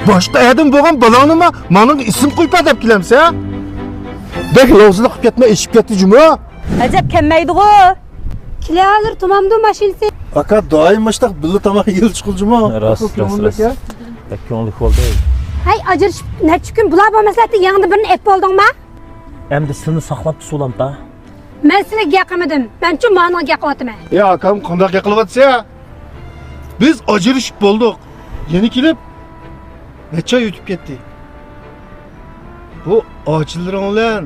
Boshqa adam bo'lgan balonimi mana ism qo'yib deb kelamsa? Bek lozliq qilib ketma, eshib ketdi juma. Ajab kelmaydi-ku. Kilalar tamamda mashinasi. Aka doim mashtaq billi tomoq yil chiqiljuma. Rast. Ko'ngli bo'ldi. Hay ajrashib necha kun bular bo'lmaslarda yangi birini ep bo'ldingmi? Endi seni saqlab tusulamda. Men sizga gapirmadim. Men shu ma'noga gapiryapman. Ya akam qanday qilyapsa? Biz ajrashib bo'ldik. Yeni kelib necha oy o'tib ketdi. Bu ochildiring bilan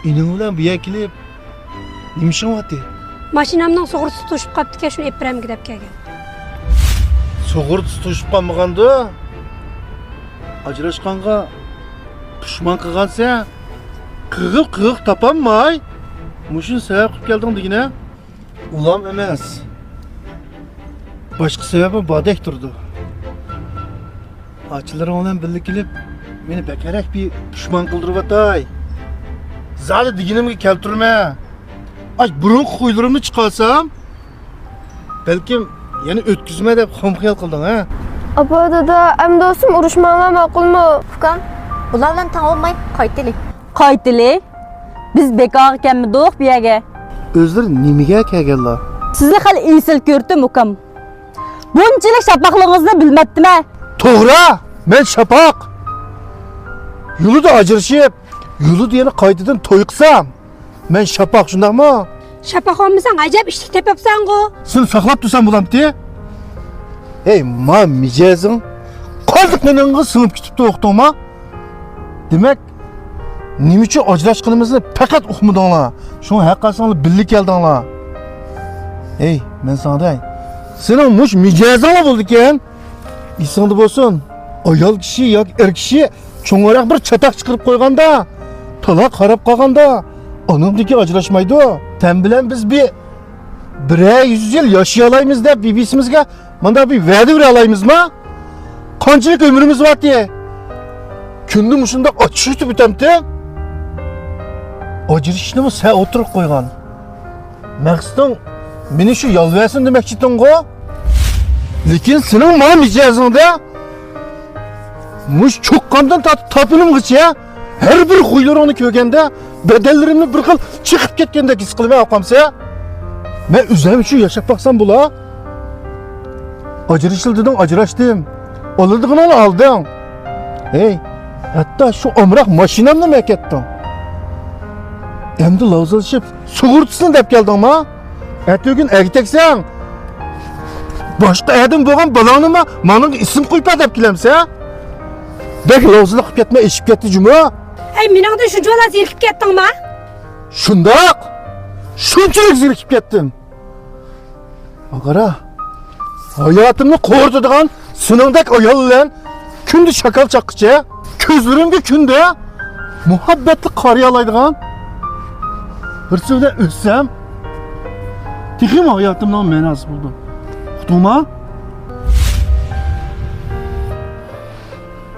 ining bilan bu yerga kelib nima qilyapti? Mashinamning sug'urtasi to'shib qolibdi-ku, shuni ep beramga deb kelgan. Sug'urtasi to'shib qolmaganda ajrashqanga pushmon qilgansa qig'ib topolmay mushun sabab qilib kelding degina. Ulam emas. Boshqa sababi bodek turdi. Ochildiring bilan birga kelib meni bakarak bir pushmon qildirib-atay. Zali deginimga keltirma. Ay burun qo'ylarimni chiqarsam, balkim yana o'tkizma deb xomxiyol qilding ha. Apa dada, amdosim urushmanglar ma'qulmi? Ukam, bular bilan tang olmay qaytdilik. Qaytdilik? Biz bekor ekanmidik bu yerga. O'zlari nimaga kelganlar? Sizni hali esil ko'rdim ukam. Bunchalik shapaqligingizni bilmadimmi? To'g'ri, men shapaq. Yo'lida ajrashib, yo'lida yana qaytadan to'y qilsam, men shapaq shundaqmi? Shapaq olmasang ajab ishlik tepibsan-ku. Sen saqlab tursan bo'lamdi. Ey, ma mijozing qoldiqniningga sinib ketibdi o'qdingmi? Demak, nima uchun ajrashqinimizni faqat uqmadinglar? Shuni haqqasinglar birga keldinglar. Ey, men sana dey. Sening mush mijozing bo'ldi ekan. Esingda bo'lsin. Ayol kishi yoki er kishi cho'ng'aroq bir chataq chiqarib qo'yganda, to'la qarab qolganda, onimdiki ajrashmaydi. Sen bilan biz bir 100 yil yashay olaymiz deb bibisimizga manda bir va'da bera olaymizmi? Qanchalik umrimiz bor diye. Kundi mushunda ochishib o'tamdi. Ajrashishni sen o'tirib qo'ygan. Maqsading meni shu yolvasin demoqchi eding-ku. Lekin sening mana mijozingda mush cho'qqandan topinimgacha har bir qo'ylaringni ko'rganda bedellarimni bir xil chiqib ketgandek his qilmay qolsa, men o'zim uchun yashab baqsam bo'la. Ajrashil dedim, ajrashdim. Oladigan oldim. Hey, hatto shu omroq mashinamni men ketdim. Endi lozilishib sug'urtasini deb keldingmi? Ertagin ertaksang boshqa adam bo'lgan balonimi mana ism qo'yib deb kelamsa? Bek lozilib qilib ketma, eshib ketdi juma. Hey, meningda shu jo'la zerikib ketdingmi? Shundoq. Shunchalik zerikib ketdim. Qara. Hayotimni qo'rtadigan siningdek ayol bilan kundi shakal chaqqicha, ko'zlarimga kunda muhabbatli qariya oladigan bir so'zda o'tsam, texim hayotimning ma'nosi bo'ldi. Uqdingmi?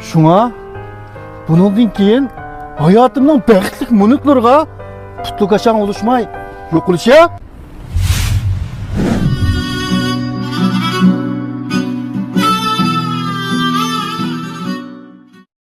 Shunga bundan keyin hayotimning baxtli minutlarga qutlug' qachon olishmay yo'qolishi